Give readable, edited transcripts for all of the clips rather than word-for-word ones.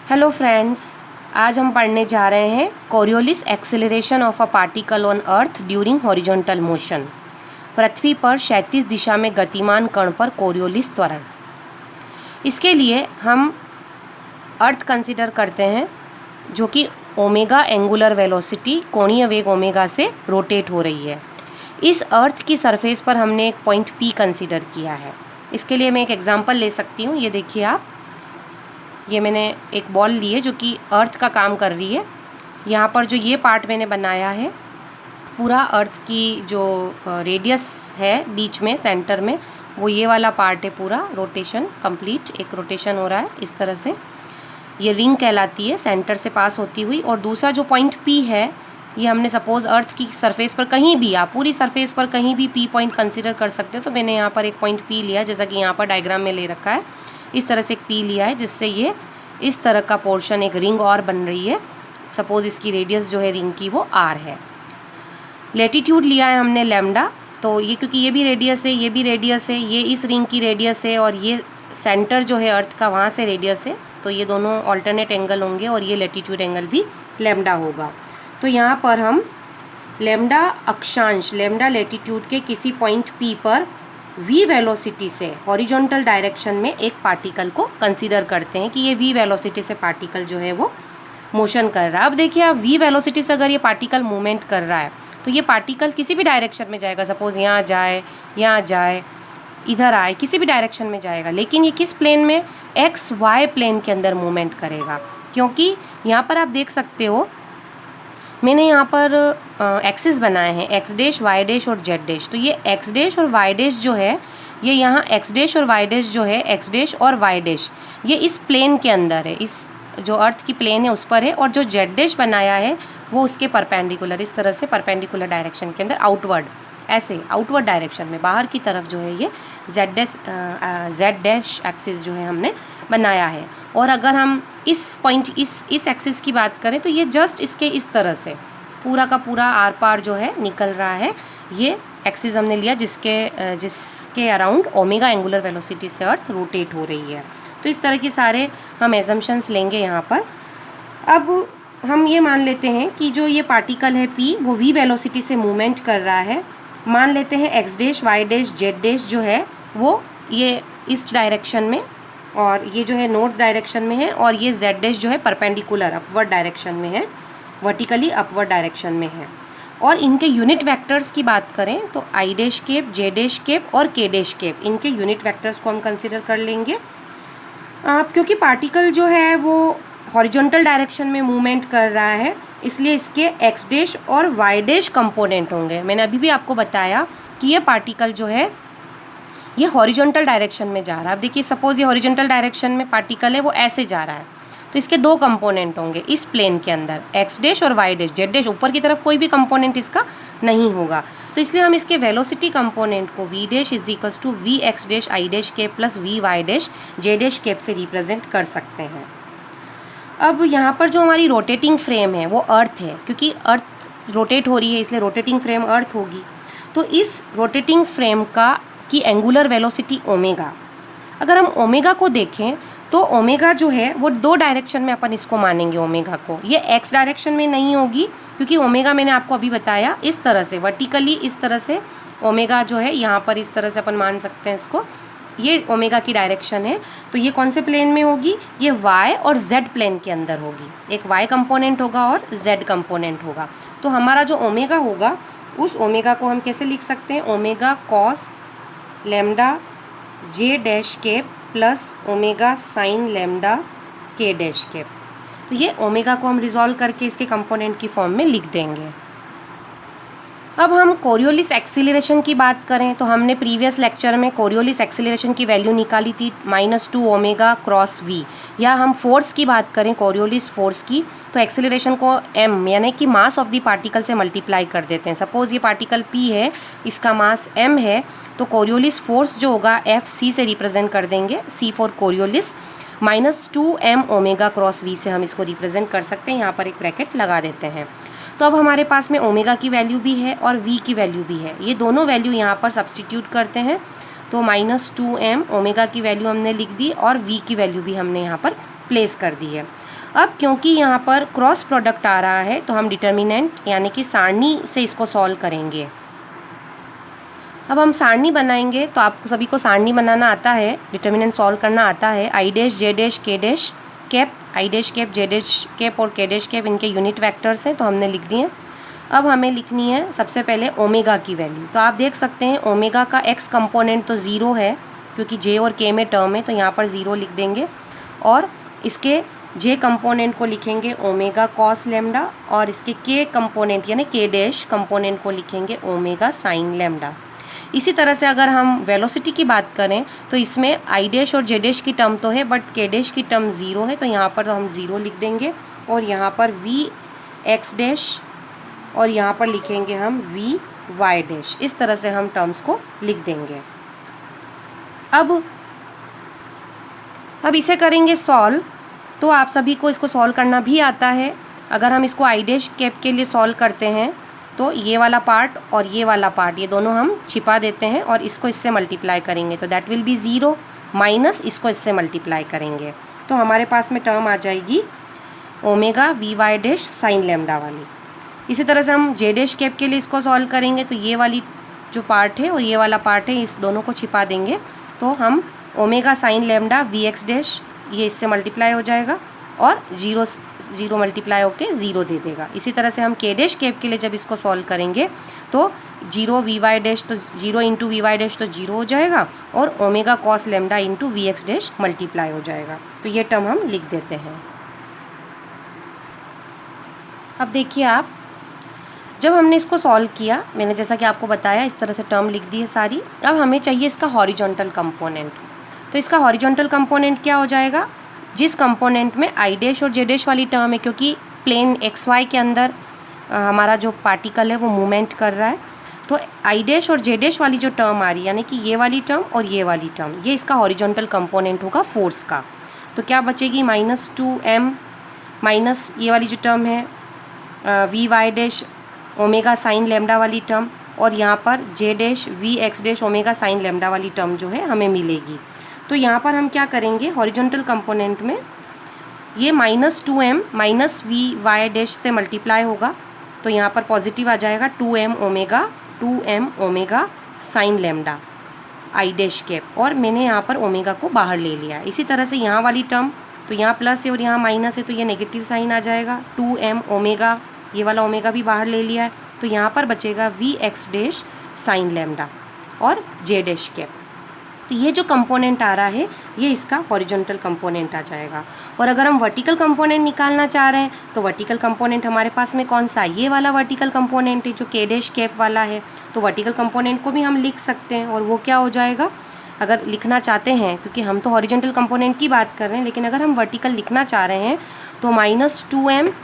Hello friends, आज हम पढ़ने जा रहे हैं Coriolis acceleration of a particle on earth during horizontal motion. पृथ्वी पर क्षैतिज दिशा में गतिमान कण पर कोरियोलिस त्वरण। इसके लिए हम अर्थ कंसीडर करते हैं जो कि ओमेगा एंगुलर वेलोसिटी कोणीय वेग ओमेगा से रोटेट हो रही है। इस अर्थ की सरफेस पर हमने एक पॉइंट पी कंसीडर किया है। इसके लिए मैं एक एग्जांपल ले सकती हूँ। ये देखिए आप, ये मैंने एक बॉल ली है जो कि अर्थ का काम कर रही है। यहाँ पर जो ये पार्ट मैंने बनाया है, पूरा अर्थ की जो रेडियस है बीच में सेंटर में, वो ये वाला पार्ट है। पूरा रोटेशन कंप्लीट, एक रोटेशन हो रहा है इस तरह से। ये रिंग कहलाती है, सेंटर से पास होती हुई। और दूसरा जो पॉइंट पी है, ये हमने सपोज अर्थ की सरफेस पर कहीं भी, आप पूरी सरफेस पर कहीं भी पी पॉइंट कंसीडर कर सकते हो। तो मैंने यहाँ पर एक पॉइंट पी लिया, जैसा कि यहाँ पर डायग्राम में ले रखा है। इस तरह से एक पी लिया है, जिससे ये इस तरह का पोर्शन, एक रिंग और बन रही है। सपोज इसकी रेडियस जो है रिंग की वो आर है। लेटीट्यूड लिया है हमने लैम्डा, तो ये क्योंकि ये भी रेडियस है, ये भी रेडियस है, ये इस रिंग की रेडियस है और ये सेंटर जो है अर्थ का वहाँ से रेडियस है, तो ये दोनों ऑल्टरनेट एंगल होंगे और ये लेटीट्यूड एंगल भी लैम्डा होगा। तो यहाँ पर हम लैम्डा अक्षांश, लैम्डा लेटीट्यूड के किसी पॉइंट पी पर v वेलोसिटी से हॉरिजॉन्टल डायरेक्शन में एक पार्टिकल को कंसीडर करते हैं कि ये v वेलोसिटी से पार्टिकल जो है वो मोशन कर रहा है। अब देखिए, आप v वेलोसिटी से अगर ये पार्टिकल मूवमेंट कर रहा है तो ये पार्टिकल किसी भी डायरेक्शन में जाएगा। सपोज यहाँ जाए, इधर आए, किसी भी डायरेक्शन में जाएगा। लेकिन ये किस प्लेन में, एक्स वाई प्लेन के अंदर मूवमेंट करेगा। क्योंकि यहाँ पर आप देख सकते हो, मैंने यहाँ पर एक्सिस बनाए हैं, एक्स डैश, वाई डैश और जेड डैश। तो ये एक्स डैश और वाई डैश जो है, ये यहाँ एक्स डैश और वाई डैश जो है, एक्स डैश और वाई डैश, ये इस प्लेन के अंदर है, इस जो अर्थ की प्लेन है उस पर है। और जो जेड डैश बनाया है वो उसके परपेंडिकुलर, इस तरह से परपेंडिकुलर डायरेक्शन के अंदर, आउटवर्ड, ऐसे आउटवर्ड डायरेक्शन में बाहर की तरफ जो है ये जेड डैश एक्सिस जो है हमने बनाया है। और अगर हम इस पॉइंट, इस एक्सिस की बात करें तो ये जस्ट इसके इस तरह से पूरा का पूरा आर पार जो है निकल रहा है। ये एक्सिस हमने लिया जिसके अराउंड ओमेगा एंगुलर वेलोसिटी से अर्थ रोटेट हो रही है। तो इस तरह के सारे हम एजम्पशंस लेंगे यहाँ पर। अब हम ये मान लेते हैं कि जो ये पार्टिकल है पी, वो वी वेलोसिटी से मूवमेंट कर रहा है। मान लेते हैं X dash, Y dash, Z dash जो है वो ये ईस्ट डायरेक्शन में, और ये जो है नॉर्थ डायरेक्शन में है, और ये जेड डैश जो है परपेंडिकुलर अपवर्ड डायरेक्शन में है, वर्टिकली अपवर्ड डायरेक्शन में है। और इनके यूनिट वेक्टर्स की बात करें तो I dash cap, J dash cap और के डैश केप, इनके यूनिट वेक्टर्स को हम कंसिडर कर लेंगे। क्योंकि पार्टिकल जो है वो हॉरिजॉन्टल डायरेक्शन में मूवमेंट कर रहा है, इसलिए इसके एक्स डैश और वाई डैश कंपोनेंट होंगे। मैंने अभी भी आपको बताया कि ये पार्टिकल जो है ये हॉरिजॉन्टल डायरेक्शन में जा रहा है। अब देखिए, सपोज ये हॉरिजॉन्टल डायरेक्शन में पार्टिकल है, वो ऐसे जा रहा है, तो इसके दो कंपोनेंट होंगे इस प्लेन के अंदर, एक्स डैश और वाई डैश। जेड डैश ऊपर की तरफ कोई भी कंपोनेंट इसका नहीं होगा। तो इसलिए हम इसके वेलोसिटी कंपोनेंट को V dash is equals to V X dash I dash cap plus V Y dash J dash cap से रिप्रेजेंट कर सकते हैं। अब यहाँ पर जो हमारी रोटेटिंग फ्रेम है वो अर्थ है, क्योंकि अर्थ रोटेट हो रही है इसलिए रोटेटिंग फ्रेम अर्थ होगी। तो इस रोटेटिंग फ्रेम की एंगुलर वेलोसिटी ओमेगा, अगर हम ओमेगा को देखें तो ओमेगा जो है वो दो डायरेक्शन में अपन इसको मानेंगे। ओमेगा को ये एक्स डायरेक्शन में नहीं होगी, क्योंकि ओमेगा मैंने आपको अभी बताया इस तरह से वर्टिकली, इस तरह से ओमेगा जो है यहाँ पर इस तरह से अपन मान सकते हैं इसको, ये ओमेगा की डायरेक्शन है। तो ये कौन से प्लेन में होगी, ये वाई और जेड प्लेन के अंदर होगी। एक वाई कंपोनेंट होगा और जेड कंपोनेंट होगा। तो हमारा जो ओमेगा होगा, उस ओमेगा को हम कैसे लिख सकते हैं, omega cos lambda J dash cap plus omega sine lambda K dash cap. तो ये ओमेगा को हम रिजॉल्व करके इसके कंपोनेंट की फॉर्म में लिख देंगे। अब हम कोरियोलिस एक्सीलरेशन की बात करें तो हमने प्रीवियस लेक्चर में कोरियोलिस एक्सीलरेशन की वैल्यू निकाली थी -2 ओमेगा क्रॉस वी। या हम फोर्स की बात करें, कोरियोलिस फोर्स की, तो एक्सीलरेशन को m यानी कि मास ऑफ द पार्टिकल से मल्टीप्लाई कर देते हैं। सपोज ये पार्टिकल p है, इसका मास m है, तो कोरियोलिस फोर्स जो होगा Fc से रिप्रेजेंट कर देंगे, c for Coriolis, -2m omega cross v से हम इसको रिप्रेजेंट कर सकते हैं। यहाँ पर एक ब्रैकेट लगा देते हैं। तो अब हमारे पास में ओमेगा की वैल्यू भी है और v की वैल्यू भी है। ये दोनों वैल्यू यहाँ पर सब्स्टिट्यूट करते हैं, तो -2m ओमेगा की वैल्यू हमने लिख दी और v की वैल्यू भी हमने यहाँ पर प्लेस कर दी है। अब क्योंकि यहाँ पर क्रॉस प्रोडक्ट आ रहा है तो हम डिटर्मिनेंट यानी कि सारणी से इसको सॉल्व करेंगे। अब हम सारणी बनाएंगे तो आपको सभी को सारणी बनाना आता है, डिटर्मिनेंट सॉल्व करना आता है। आई डैश जे डैश के डैश कैप, आई dash cap J dash cap और के डैश कैप इनके यूनिट वेक्टर्स हैं तो हमने लिख दिए। अब हमें लिखनी है सबसे पहले ओमेगा की वैल्यू। तो आप देख सकते हैं ओमेगा का एक्स कंपोनेंट तो ज़ीरो है क्योंकि जे और के में टर्म है तो यहाँ पर ज़ीरो लिख देंगे, और इसके जे कंपोनेंट को लिखेंगे ओमेगा कॉस लेमडा, और इसके के कंपोनेंट यानी के डैश कंपोनेंट को लिखेंगे ओमेगा साइन लेमडा। इसी तरह से अगर हम वेलोसिटी की बात करें तो इसमें आई डैश और जे डैश की टर्म तो है बट के डैश की टर्म ज़ीरो है तो यहाँ पर तो हम ज़ीरो लिख देंगे, और यहाँ पर वी एक्स डैश और यहाँ पर लिखेंगे हम वी वाई डैश। इस तरह से हम टर्म्स को लिख देंगे। अब इसे करेंगे सॉल्व। तो आप सभी को इसको सॉल्व करना भी आता है। अगर हम इसको आई डैश कैप के लिए सॉल्व करते हैं तो ये वाला पार्ट और ये वाला पार्ट ये दोनों हम छिपा देते हैं और इसको इससे मल्टीप्लाई करेंगे तो that will be zero, minus इसको इससे मल्टीप्लाई करेंगे तो हमारे पास में टर्म आ जाएगी omega V Y dash sine lambda वाली। इसी तरह से हम जे डैश कैप के लिए इसको सॉल्व करेंगे तो ये वाली जो पार्ट है और ये वाला पार्ट है इस दोनों को छिपा देंगे तो हम omega sine lambda V X dash ये इससे मल्टीप्लाई हो जाएगा और जीरो जीरो मल्टीप्लाई होके ज़ीरो दे देगा। इसी तरह से हम के डैश कैप के लिए जब इसको सॉल्व करेंगे तो जीरो वी वाई डैश तो zero into V Y dash तो जीरो हो जाएगा और omega cos lambda into V X dash multiply हो जाएगा। तो ये टर्म हम लिख देते हैं। अब देखिए आप, जब हमने इसको सॉल्व किया मैंने जैसा कि आपको बताया इस तरह से टर्म लिख दी है सारी। अब हमें चाहिए इसका हॉरिजॉन्टल कंपोनेंट। तो इसका हॉरिजॉन्टल कंपोनेंट क्या हो जाएगा, जिस कंपोनेंट में आई डैश और जे डैश वाली टर्म है, क्योंकि प्लेन एक्स वाई के अंदर हमारा जो पार्टिकल है वो मूवमेंट कर रहा है, तो आई डैश और जे डैश वाली जो टर्म आ रही है यानी कि ये वाली टर्म और ये वाली टर्म ये इसका हॉरिजॉन्टल कंपोनेंट होगा फोर्स का। तो क्या बचेगी -2m माइनस ये वाली जो टर्म है V Y dash omega sine lambda वाली टर्म, और यहाँ पर J dash V X dash omega sine lambda वाली टर्म जो है हमें मिलेगी। तो यहाँ पर हम क्या करेंगे, हॉरिजॉन्टल कंपोनेंट में ये -2m minus V Y dash से मल्टीप्लाई होगा तो यहाँ पर पॉजिटिव आ जाएगा 2m omega sine lambda I dash cap, और मैंने यहाँ पर ओमेगा को बाहर ले लिया। इसी तरह से यहाँ वाली टर्म तो यहाँ प्लस है और यहाँ माइनस है तो ये नेगेटिव साइन आ जाएगा 2m ओमेगा, ये वाला ओमेगा भी बाहर ले लिया है तो यहाँ पर बचेगा V X dash sine lambda और जे डैश कैप। तो ये जो कंपोनेंट आ रहा है ये इसका हॉरिजॉन्टल कंपोनेंट आ जाएगा। और अगर हम वर्टिकल कंपोनेंट निकालना चाह रहे हैं तो वर्टिकल कंपोनेंट हमारे पास में कौन सा, ये वाला वर्टिकल कंपोनेंट है जो के डैश कैप वाला है। तो वर्टिकल कंपोनेंट को भी हम लिख सकते हैं और वो क्या हो जाएगा, अगर लिखना चाहते हैं क्योंकि हम तो हॉरिजॉन्टल कंपोनेंट की बात कर रहे हैं, लेकिन अगर हम वर्टिकल लिखना चाह रहे हैं तो -2m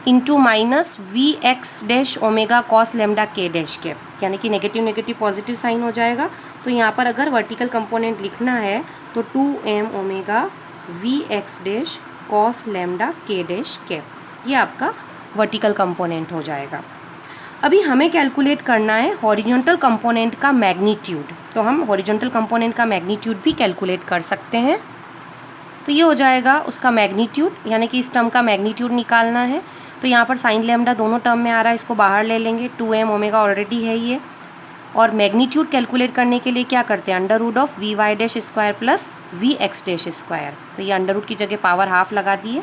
into minus V X dash omega cos lambda K dash cap, यानी कि नेगेटिव नेगेटिव पॉजिटिव साइन हो जाएगा। तो यहाँ पर अगर वर्टिकल कंपोनेंट लिखना है तो 2m omega V X dash cos lambda K dash cap, ये आपका वर्टिकल कंपोनेंट हो जाएगा। अभी हमें कैलकुलेट करना है हॉरिजॉन्टल कंपोनेंट का मैग्नीट्यूड। तो हम हॉरिजॉन्टल कंपोनेंट का मैग्नीट्यूड भी कैलकुलेट कर सकते हैं। तो ये हो जाएगा उसका मैग्नीट्यूड, यानी कि इस टर्म का मैग्नीट्यूड निकालना है। तो यहाँ पर साइन लेमडा दोनों टर्म में आ रहा है, इसको बाहर ले लेंगे, 2m ओमेगा ऑलरेडी है ये। और मैग्नीट्यूड कैलकुलेट करने के लिए क्या करते हैं, under root of V Y dash square plus V X dash square. तो ये अंडर रूट की जगह पावर हाफ लगा दी है।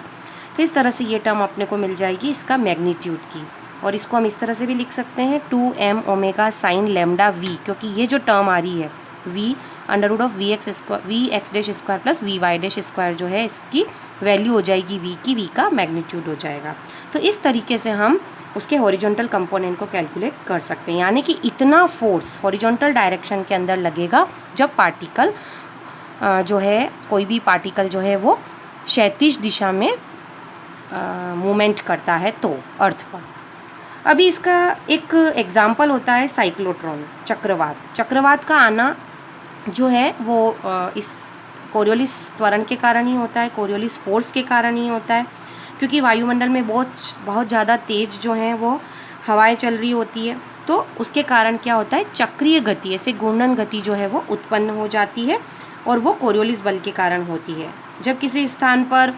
तो इस तरह से ये टर्म अपने को मिल जाएगी इसका मैग्नीट्यूड की। और इसको हम इस तरह से भी लिख सकते हैं 2m omega sine lambda we, क्योंकि ये जो टर्म आ रही है v under root of V X dash square plus V Y dash square जो है इसकी वैल्यू हो जाएगी v की, v का मैग्नीट्यूड हो जाएगा। तो इस तरीके से हम उसके हॉरिजॉन्टल कंपोनेंट को कैलकुलेट कर सकते हैं, यानी कि इतना फोर्स हॉरिजॉन्टल डायरेक्शन के अंदर लगेगा जब पार्टिकल जो है कोई भी पार्टिकल जो है वो क्षैतिज दिशा में मूवमेंट करता है तो अर्थ पर। अभी इसका एक एग्जाम्पल होता है साइक्लोट्रॉन, चक्रवात का आना जो है वो इस कोरियोलिस त्वरण के कारण ही होता है, कोरियोलिस फोर्स के कारण ही होता है, क्योंकि वायुमंडल में बहुत ज़्यादा तेज़ जो है वो हवाएं चल रही होती है। तो उसके कारण क्या होता है, चक्रीय गति, ऐसे घूर्णन गति जो है वो उत्पन्न हो जाती है और वो कोरियोलिस बल के कारण होती है। जब किसी स्थान पर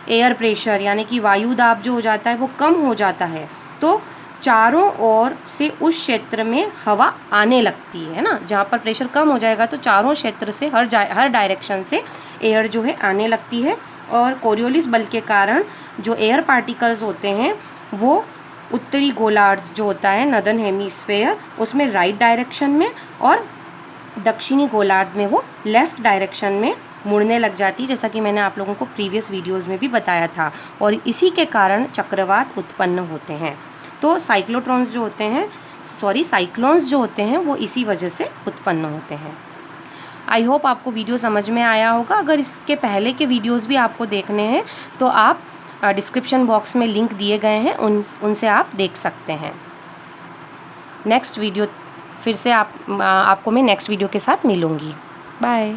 एयर प्रेशर यानी कि वायु दाब जो हो जाता है वो कम हो जाता है, तो चारों ओर से उस क्षेत्र में हवा आने लगती है ना। जहाँ पर प्रेशर कम हो जाएगा तो चारों क्षेत्र से हर डायरेक्शन से एयर जो है आने लगती है। और कोरियोलिस बल के कारण जो एयर पार्टिकल्स होते हैं वो उत्तरी गोलार्ध जो होता है नदर्न हेमीस्फेयर उसमें राइट डायरेक्शन में और दक्षिणी गोलार्ध में वो लेफ़्ट डायरेक्शन में मुड़ने लग जाती है, जैसा कि मैंने आप लोगों को प्रीवियस वीडियोज़ में भी बताया था। और इसी के कारण चक्रवात उत्पन्न होते हैं। तो साइक्लोन्स जो होते हैं वो इसी वजह से उत्पन्न होते हैं। आई होप आपको वीडियो समझ में आया होगा। अगर इसके पहले के वीडियोज़ भी आपको देखने हैं तो आप डिस्क्रिप्शन बॉक्स में लिंक दिए गए हैं, उनसे आप देख सकते हैं। नेक्स्ट वीडियो फिर से आपको मैं नेक्स्ट वीडियो के साथ मिलूँगी। बाय।